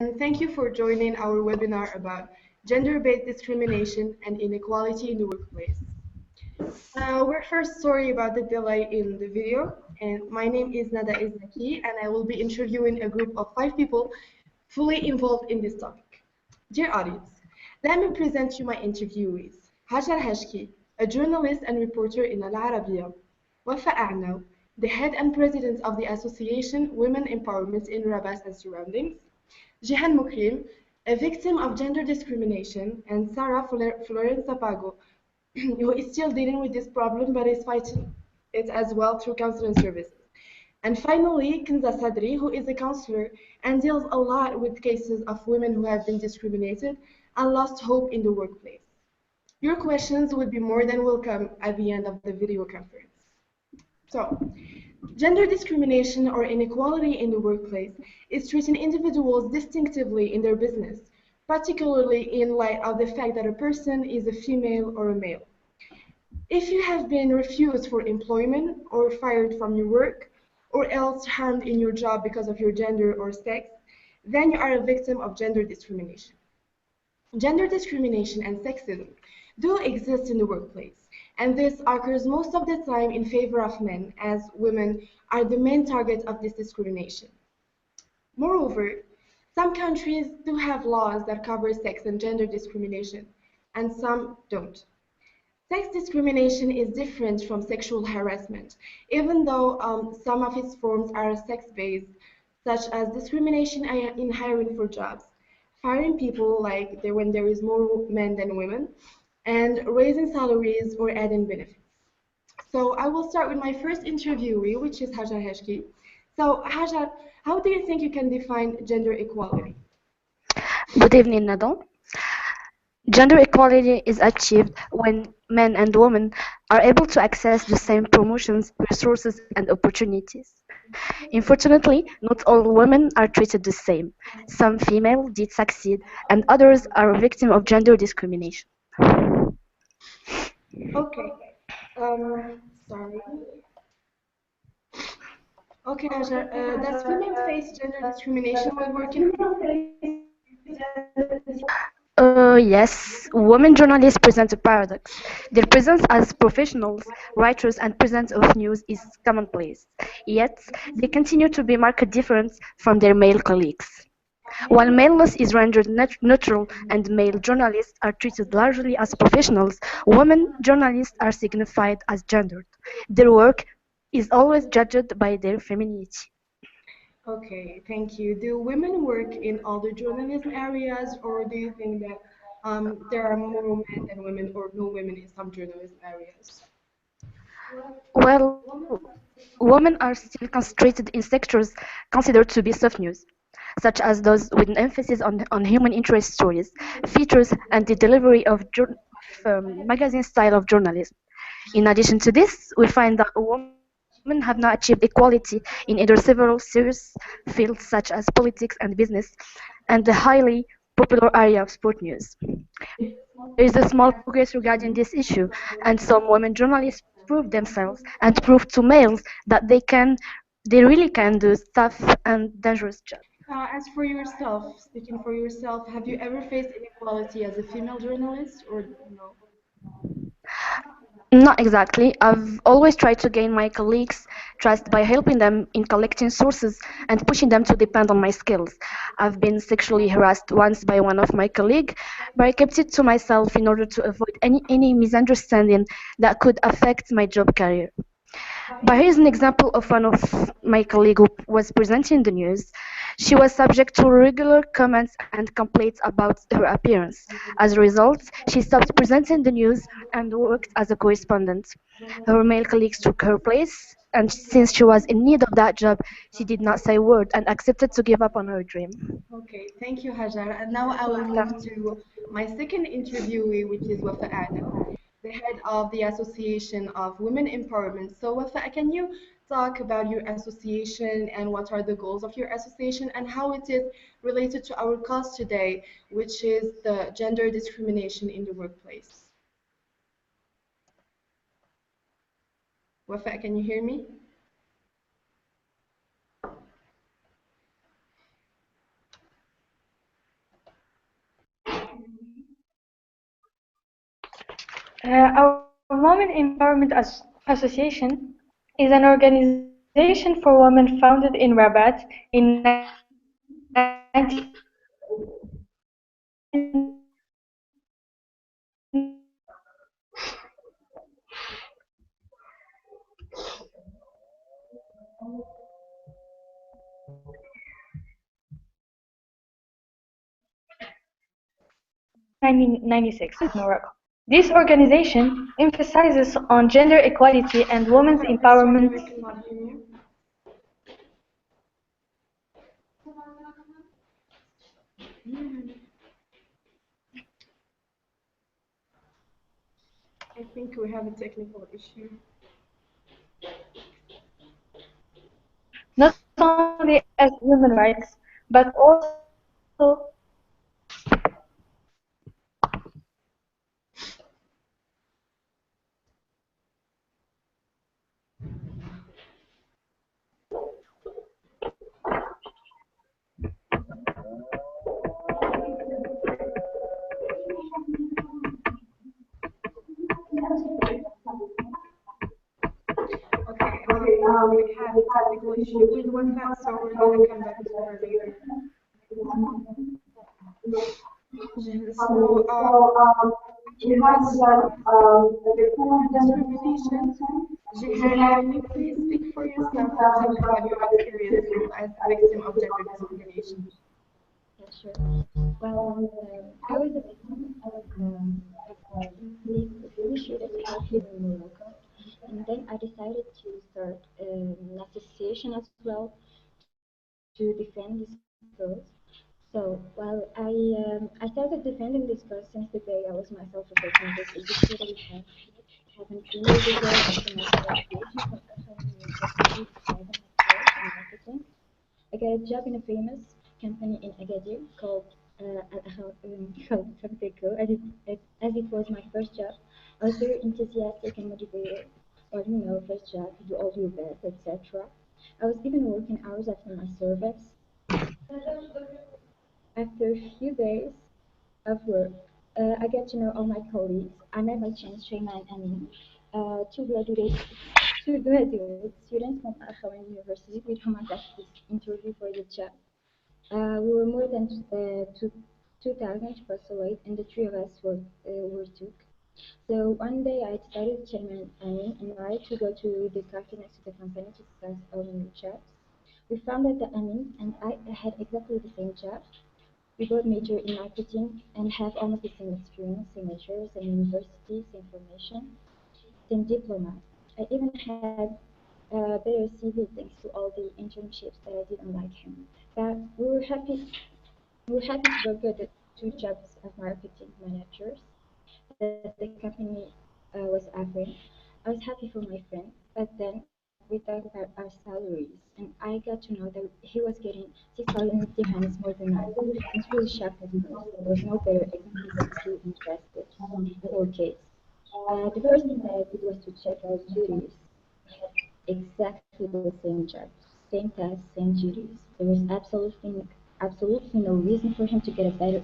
and thank you for joining our webinar about gender-based discrimination and inequality in the workplace. We're first sorry about the delay in the video, and my name is Nada Izzaki, and I will be interviewing a group of 5 people fully involved in this topic. Dear audience, let me present you my interviewees. Hajar Hashki, a journalist and reporter in Al Arabiya. Wafa A'naw, the head and president of the association Women Empowerment in Rabat and Surroundings. Jihan Mukrim, a victim of gender discrimination, and Sarah Florenza Pago, who is still dealing with this problem but is fighting it as well through counseling services. And finally, Kinza Sadri, who is a counselor and deals a lot with cases of women who have been discriminated and lost hope in the workplace. Your questions would be more than welcome at the end of the video conference. So, gender discrimination or inequality in the workplace is treating individuals distinctively in their business, particularly in light of the fact that a person is a female or a male. If you have been refused for employment or fired from your work, or else harmed in your job because of your gender or sex, then you are a victim of gender discrimination. Gender discrimination and sexism do exist in the workplace, and this occurs most of the time in favor of men, as women are the main target of this discrimination. Moreover, some countries do have laws that cover sex and gender discrimination, and some don't. Sex discrimination is different from sexual harassment, even though some of its forms are sex-based, such as discrimination in hiring for jobs, firing people when there is more men than women, and raising salaries or adding benefits. So I will start with my first interviewee, which is Hajar Heshki. So Hajar, how do you think you can define gender equality? Good evening, Nada. Gender equality is achieved when men and women are able to access the same promotions, resources, and opportunities. Unfortunately, not all women are treated the same. Some females did succeed, and others are a victim of gender discrimination. Okay. Sorry. Okay, Hajar, does female face gender discrimination while working? Yes, women journalists present a paradox. Their presence as professionals, writers, and presenters of news is commonplace. Yet, they continue to be marked different from their male colleagues. While maleness is rendered neutral and male journalists are treated largely as professionals, women journalists are signified as gendered. Their work is always judged by their femininity. Okay, thank you. Do women work in all the journalism areas, or do you think that there are more men than women, or no women in some journalism areas? Well, women are still concentrated in sectors considered to be soft news, such as those with an emphasis on human interest stories, features, and the delivery of magazine style of journalism. In addition to this, we find that women have not achieved equality in either several serious fields such as politics and business, and the highly popular area of sport news. There is a small progress regarding this issue, and some women journalists prove themselves and prove to males that they really can do tough and dangerous jobs. As for yourself, speaking for yourself, have you ever faced inequality as a female journalist, or no? Not exactly. I've always tried to gain my colleagues' trust by helping them in collecting sources and pushing them to depend on my skills. I've been sexually harassed once by one of my colleagues, but I kept it to myself in order to avoid any misunderstanding that could affect my job career. But here's an example of one of my colleagues who was presenting the news. She was subject to regular comments and complaints about her appearance. As a result, she stopped presenting the news and worked as a correspondent. Her male colleagues took her place, and since she was in need of that job, she did not say a word and accepted to give up on her dream. Okay, thank you, Hajar. And now I will move to my second interviewee, which is Wafa Adam, the head of the Association of Women Empowerment. So, Wafa, can you talk about your association and what are the goals of your association and how it is related to our cause today, which is the gender discrimination in the workplace? Wafa, can you hear me? Our Women Empowerment Association is an organization for women founded in Rabat in 1996 in Morocco. This organization emphasizes on gender equality and women's Sorry, empowerment. we cannot hear you. I think we have a technical issue. Not only as human rights, but also Okay, we had a technical issue with Wi-Fi, so we're gonna come back to her later. So, in this report on discrimination, Jihan, can you please speak for yourself and talk about your experiences as a victim of gender discrimination? Yeah, sure. Well, I was a victim of this issue that we have here in Morocco, and then I decided to start an association as well to defend this cause. So while I started defending this cause since the day I was myself researching this industry that we have here. It happened 3 years ago after my graduation from Al University with private affairs and marketing. I got a job in a famous company in Agadir called called Fabteco, as it was my first job. I was very enthusiastic and motivated. Well, first job, you do all your best, etc. I was even working hours after my service. After a few days of work, I got to know all my colleagues. I met by chance Shayma and Amin, two graduate students from Al University with whom I got this interview for the job. We were more than 2,000 to away, and the three of us were took. So one day I decided, Chairman Amin and I, to go to the cafe next to the company to discuss our new jobs. We found out that Amin and I had exactly the same job. We both major in marketing and have almost the same experience, same majors, same university, same formation, same diploma. I even had a better CV thanks to all the internships that I did unlike him. But we were happy to both get the two jobs as marketing managers that the company was offering. I was happy for my friend, but then we talked about our salaries, and I got to know that he was getting 6,000 dirhams more than I. I was really shocked at first. There was no better example he was still interested in our case. The first thing that I did was to check our duties. We had exactly the same job, same tasks, same duties. There was absolutely no reason for him to get a better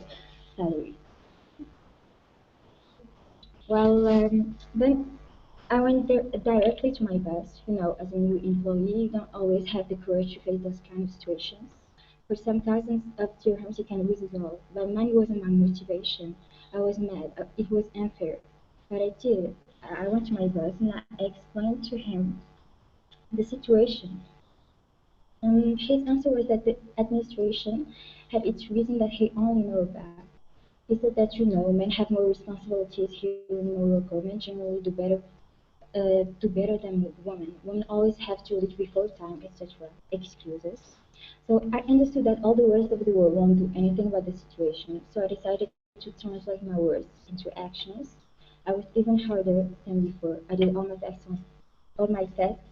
salary. Well, then I went there directly to my boss. As a new employee, you don't always have the courage to face those kind of situations. For some thousands of dirhams, you can lose it all. But money wasn't my motivation. I was mad. It was unfair. But I did it. I went to my boss and I explained to him the situation. His answer was that the administration had its reason that he only knew about. He said that men have more responsibilities here in Morocco. Men generally do better than women. Women always have to leave before time, etc. Excuses. So I understood that all the rest of the world won't do anything about the situation. So I decided to translate my words into actions. I was even harder than before. I did all my tests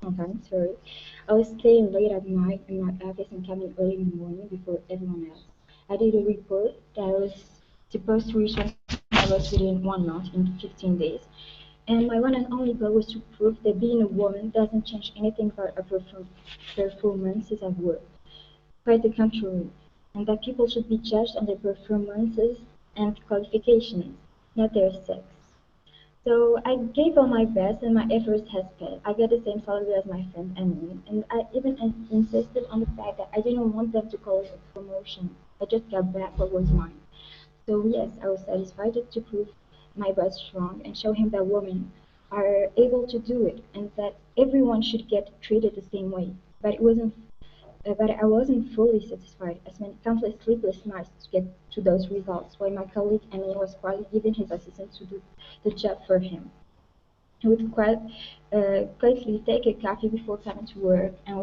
on time. Sorry. I was staying late at night in my office and coming early in the morning before everyone else. I did a report that I was supposed to reach my boss within 1 month in 15 days. And my one and only goal was to prove that being a woman doesn't change anything about our performances at work. Quite the contrary. And that people should be judged on their performances and qualifications, not their sex. So I gave all my best, and my efforts has paid. I get the same salary as my friend and me, and I even insisted on the fact that I didn't want them to call it a promotion. I just got back what was mine. So yes, I was satisfied to prove my boss wrong and show him that women are able to do it and that everyone should get treated the same way. But it wasn't. But I wasn't fully satisfied. I spent countless sleepless nights to get to those results, while my colleague Emil was quietly giving his assistant to do the job for him. He would quietly take a coffee before coming to work, and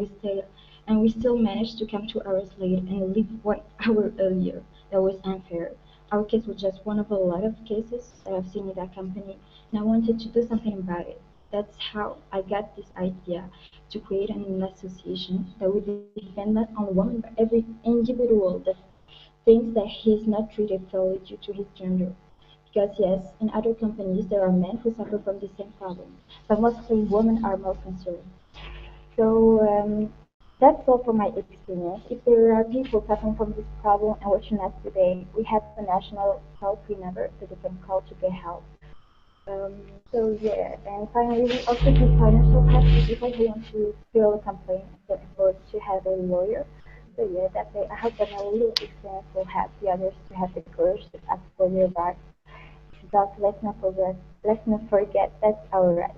we still managed to come 2 hours late and leave 1 hour earlier. That was unfair. Our case was just one of a lot of cases that I've seen in that company, and I wanted to do something about it. That's how I got this idea to create an association that would defend not only women but every individual that thinks that he's not treated fairly due to his gender. Because yes, in other companies there are men who suffer from the same problem, but mostly women are more concerned. So that's all for my experience. If there are people suffering from this problem and watching us today, we have a national toll-free number that they can call to get help. Um, so yeah, and finally, we also give financial help to people who want to file a complaint and afford to have a lawyer. So yeah, that's it. I hope that my little experience will help the others to have the courage to ask for their rights. Because let's not forget that's our right.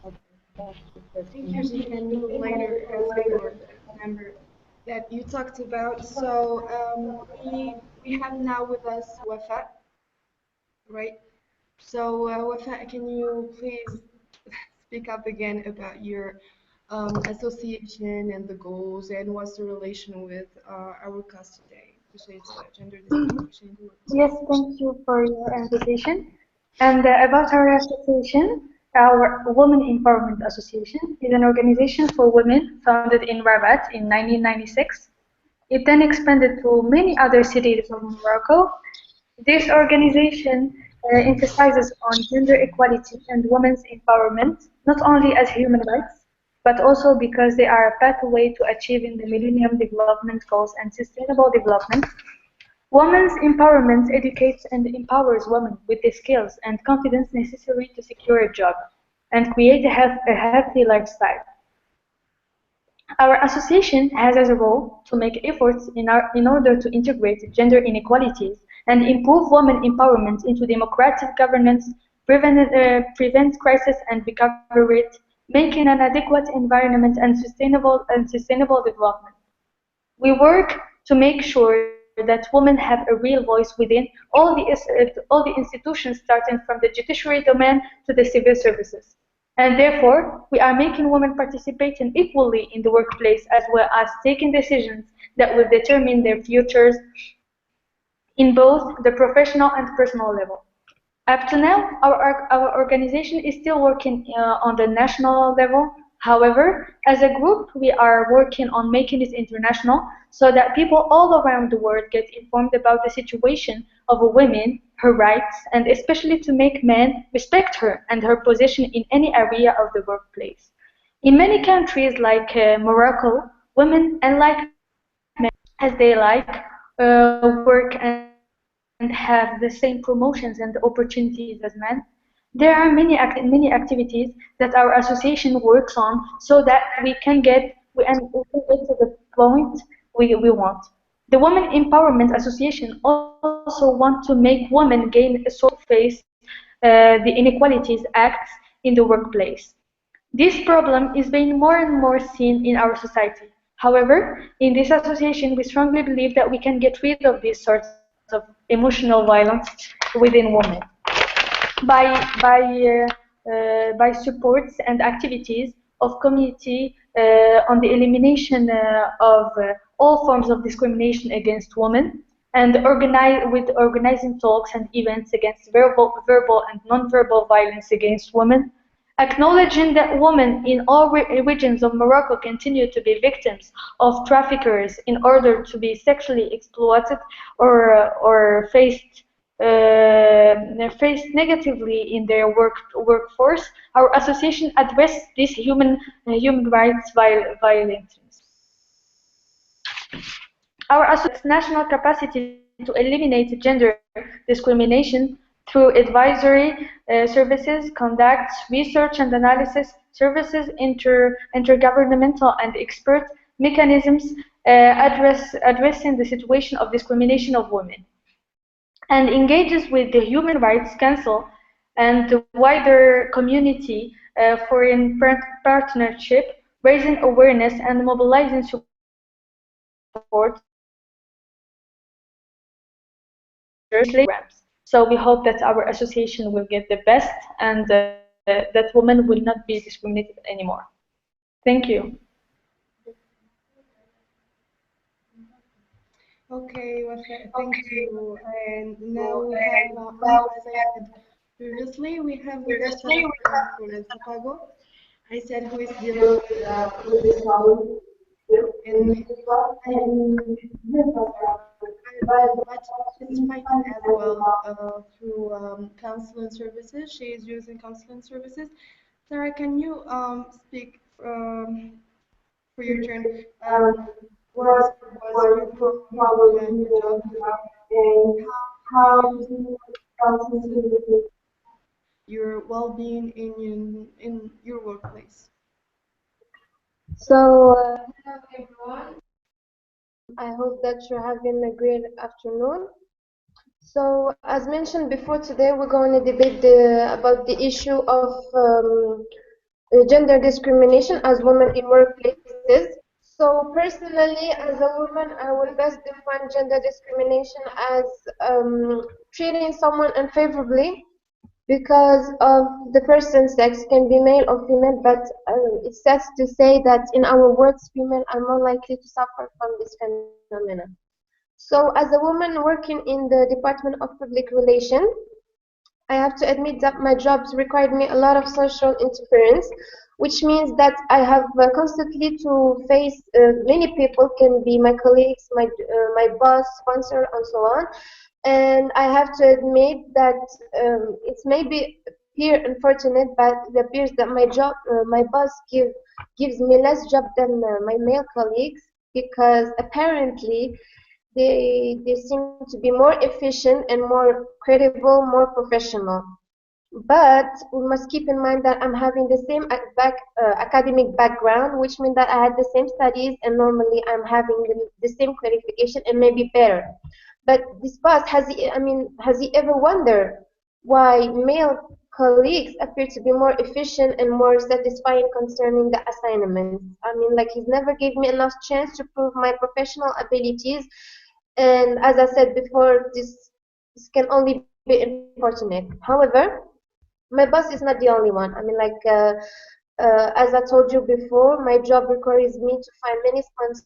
Okay, thank you for Thank you, listening. Shika. And we would like to ask for the number that you talked about. So we have now with us Wafa, right? So Wafa, can you please speak up again about your association and the goals and what's the relation with our cause today, which is gender discrimination in the Yes, workplace? thank you for your invitation. And about our association, our Women Empowerment Association is an organization for women founded in Rabat in 1996. It then expanded to many other cities of Morocco. This organization emphasizes on gender equality and women's empowerment, not only as human rights, but also because they are a pathway to achieving the Millennium Development Goals and sustainable development. Women's empowerment educates and empowers women with the skills and confidence necessary to secure a job and create a healthy lifestyle. Our association has as a role to make efforts in order to integrate gender inequalities and improve women empowerment into democratic governance, prevent crisis and recover it, making an adequate environment and sustainable development. We work to make sure that women have a real voice within all the institutions, starting from the judiciary domain to the civil services. And therefore, we are making women participating equally in the workplace as well as taking decisions that will determine their futures in both the professional and personal level. Up to now, our organization is still working on the national level. However, as a group, we are working on making it international so that people all around the world get informed about the situation of a woman, her rights, and especially to make men respect her and her position in any area of the workplace. In many countries like Morocco, women, unlike men, as they like, work and have the same promotions and opportunities as men. There are many activities that our association works on so that we can get to the point we want. The Women Empowerment Association also want to make women gain a source to face the inequalities acts in the workplace. This problem is being more and more seen in our society. However, in this association, we strongly believe that we can get rid of these sorts of emotional violence within women by supports and activities of community on the elimination of all forms of discrimination against women and organizing talks and events against verbal and non-verbal violence against women, acknowledging that women in all regions of Morocco continue to be victims of traffickers in order to be sexually exploited or faced negatively in their workforce. Our association addresses these human rights violations. Our association's national capacity to eliminate gender discrimination through advisory services, conducts research and analysis services, intergovernmental and expert mechanisms addressing the situation of discrimination of women, and engages with the Human Rights Council and the wider community for in partnership, raising awareness and mobilizing support for programs. So we hope that our association will get the best and that women will not be discriminated anymore. Thank you. Okay, well, thank you. And now we have, as I said previously, we have with us Florence Papago. I said who is dealing with this problem in his job, and but she's fighting as well through counseling services. She is using counseling services. Sarah, can you speak for your turn? What was your problem in your job, and how do you use counseling services your well-being in your workplace? Hello everyone. I hope that you're having a great afternoon. So, as mentioned before, today we're going to debate about the issue of gender discrimination as women in workplaces. So, personally, as a woman, I would best define gender discrimination as treating someone unfavorably because of the person's sex, can be male or female, but it's safe to say that in our works, female are more likely to suffer from this phenomenon. So, as a woman working in the Department of Public Relations, I have to admit that my jobs required me a lot of social interference, which means that I have constantly to face many people, can be my colleagues, my boss, sponsor, and so on. And I have to admit that it's maybe appear unfortunate, but it appears that my boss gives me less job than my male colleagues because apparently they seem to be more efficient and more credible, more professional. But we must keep in mind that I'm having the same academic background, which means that I had the same studies, and normally I'm having the same qualification and maybe better. But this boss, has he ever wondered why male colleagues appear to be more efficient and more satisfying concerning the assignments? I mean, like he's never gave me enough chance to prove my professional abilities. And as I said before, this can only be unfortunate. However, my boss is not the only one. I mean, as I told you before, my job requires me to find many sponsors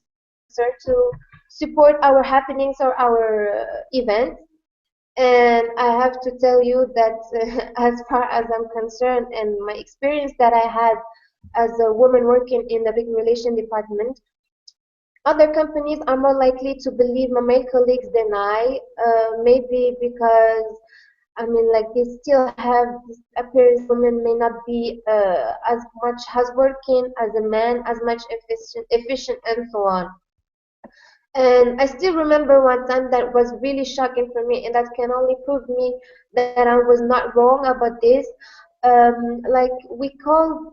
to support our happenings or our events. And I have to tell you that as far as I'm concerned and my experience that I had as a woman working in the big relation department, other companies are more likely to believe my male colleagues than I, maybe because I mean, like they still have this appearance women may not be as much as working as a man, as much efficient, and so on. And I still remember one time that was really shocking for me, and that can only prove me that I was not wrong about this. Like we called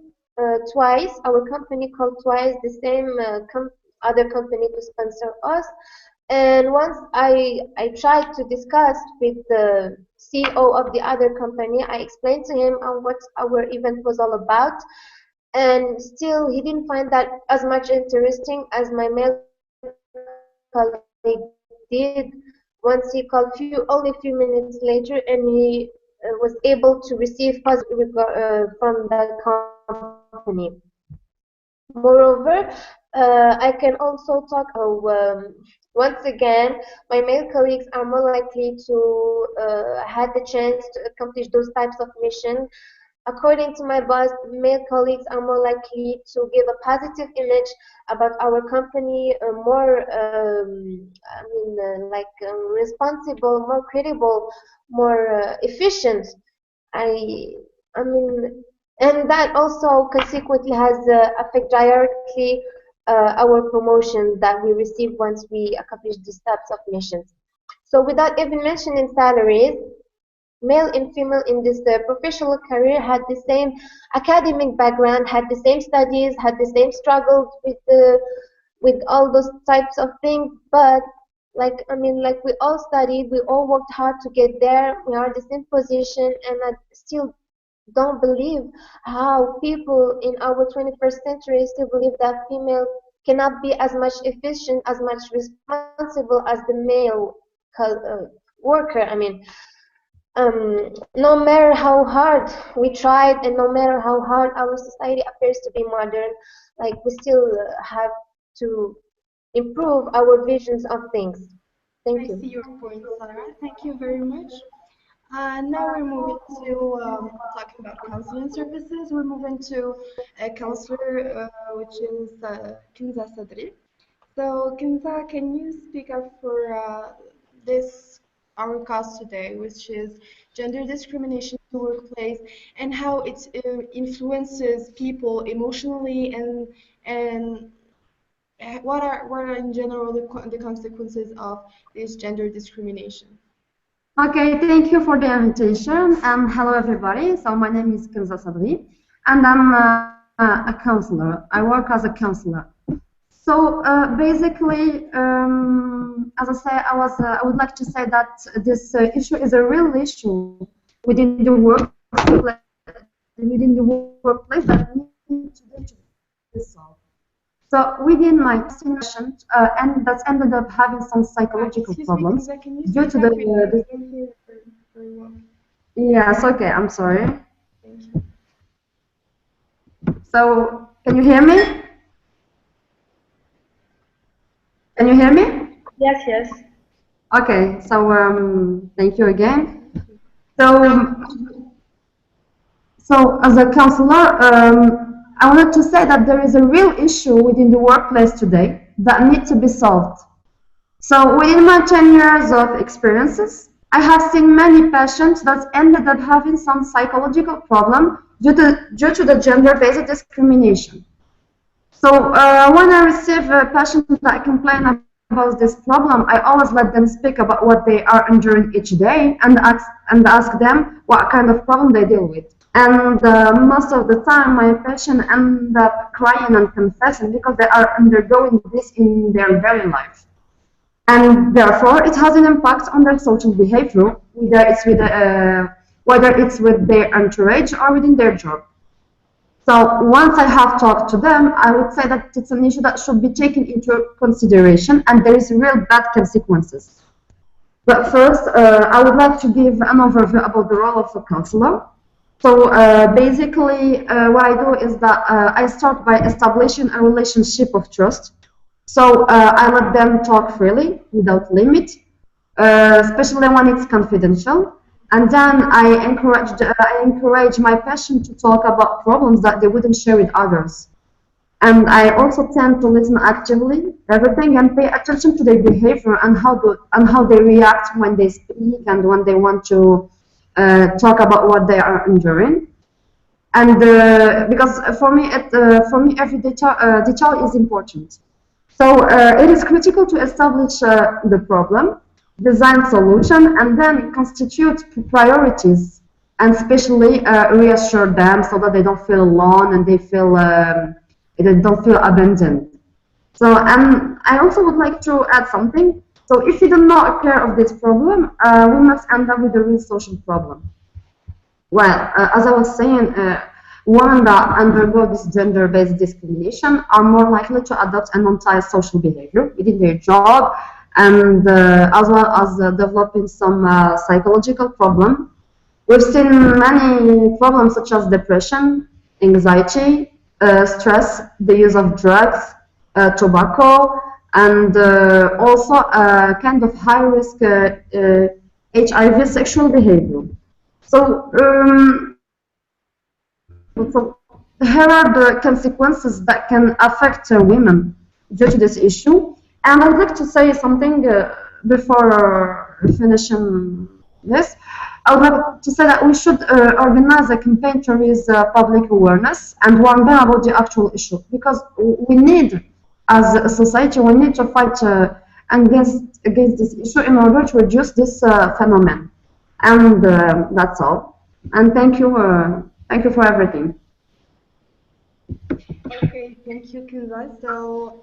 twice, our company called twice the same other company to sponsor us. And once I tried to discuss with the CEO of the other company, I explained to him what our event was all about, and still he didn't find that as much interesting as my male colleague did. Once he called only a few minutes later, and he was able to receive positive from the company. Moreover, I can also talk once again, my male colleagues are more likely to have the chance to accomplish those types of missions. According to my boss, male colleagues are more likely to give a positive image about our company, more, responsible, more credible, more efficient. I, I mean, and that also consequently has affect directly our promotion that we receive once we accomplish these types of missions. So without even mentioning salaries, male and female in this professional career had the same academic background, had the same studies, had the same struggles with all those types of things, but like we all studied, we all worked hard to get there. We are in the same position, and I still don't believe how people in our 21st century still believe that female cannot be as much efficient, as much responsible as the male worker. I mean, no matter how hard we tried, and no matter how hard our society appears to be modern, like we still have to improve our visions of things. Thank I see you. your point, Sarah. Thank you very much. Now we're moving to talking about counseling services. We're moving to a counselor, which is Kinza Sadri. So, Kinza, can you speak up for this our cause today, which is gender discrimination in the workplace, and how it influences people emotionally, and what are in general the consequences of this gender discrimination? Okay, thank you for the invitation, and hello everybody. So my name is Kinza Sadri, and I'm a counselor. I work as a counselor. So basically, as I say, I would like to say that this issue is a real issue within the workplace that needs to be solved. So within my patient, and that ended up having some psychological Excuse me, problems Kinza, can you due speak to up? I the don't hear very well. yes, okay, I'm sorry. Thank you. So can you hear me? Can you hear me? Yes, yes. Okay, so thank you again. So, so as a counselor, I wanted to say that there is a real issue within the workplace today that needs to be solved. So within my 10 years of experiences, I have seen many patients that ended up having some psychological problem due to the gender-based discrimination. So when I receive patients that complain about this problem, I always let them speak about what they are enduring each day and ask them what kind of problem they deal with. And most of the time, my patient end up crying and confessing because they are undergoing this in their daily life. And therefore, it has an impact on their social behavior, whether it's with their entourage or within their job. So once I have talked to them, I would say that it's an issue that should be taken into consideration, and there is real bad consequences. But first, I would like to give an overview about the role of a counselor. So basically, what I do is that I start by establishing a relationship of trust. So I let them talk freely, without limit, especially when it's confidential. And then I encourage my patient to talk about problems that they wouldn't share with others. And I also tend to listen actively, everything, and pay attention to their behavior and how they react when they speak and when they want to talk about what they are enduring. And because for me, every detail is important. So it is critical to establish the problem, design solution, and then constitute priorities, and especially reassure them so that they don't feel alone and they don't feel abandoned. So I also would like to add something. So if we do not care of this problem, we must end up with a real social problem. Well, as I was saying, women that undergo this gender-based discrimination are more likely to adopt an anti-social behavior within their job, and as well as developing some psychological problem. We've seen many problems such as depression, anxiety, stress, the use of drugs, tobacco, and also kind of high-risk HIV sexual behavior. So, so here are the consequences that can affect women due to this issue. And I would like to say something before finishing this. I would like to say that we should organize a campaign to raise public awareness and warn them about the actual issue, because we need, as a society, we need to fight against this issue in order to reduce this phenomenon. And that's all. And thank you for everything. Okay, thank you, Kinza. So,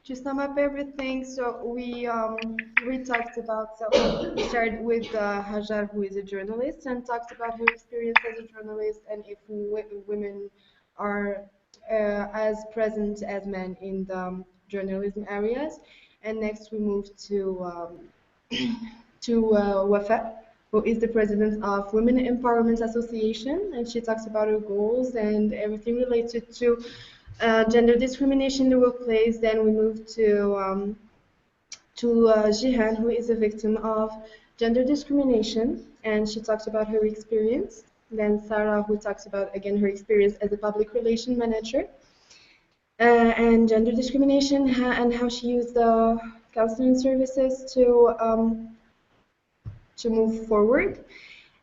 to sum up everything, we talked about, so we started with Hajar, who is a journalist, and talked about her experience as a journalist and if women are as present as men in the journalism areas. And next we moved to Wafa, who is the president of Women Empowerment Association, and she talks about her goals and everything related to gender discrimination in the workplace. Then we moved to Jihan, who is a victim of gender discrimination, and she talks about her experience. Then Sarah, who talks about again her experience as a public relation manager and gender discrimination and how she used the counseling services to move forward.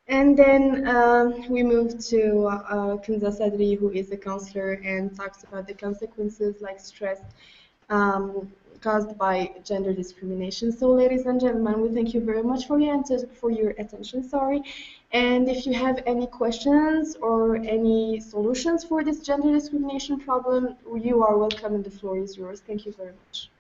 And then we moved to Kinza Sadri, who is a counselor and talks about the consequences like stress um, caused by gender discrimination. So, ladies and gentlemen, we thank you very much for your attention. Sorry, and if you have any questions or any solutions for this gender discrimination problem, you are welcome, and the floor is yours. Thank you very much.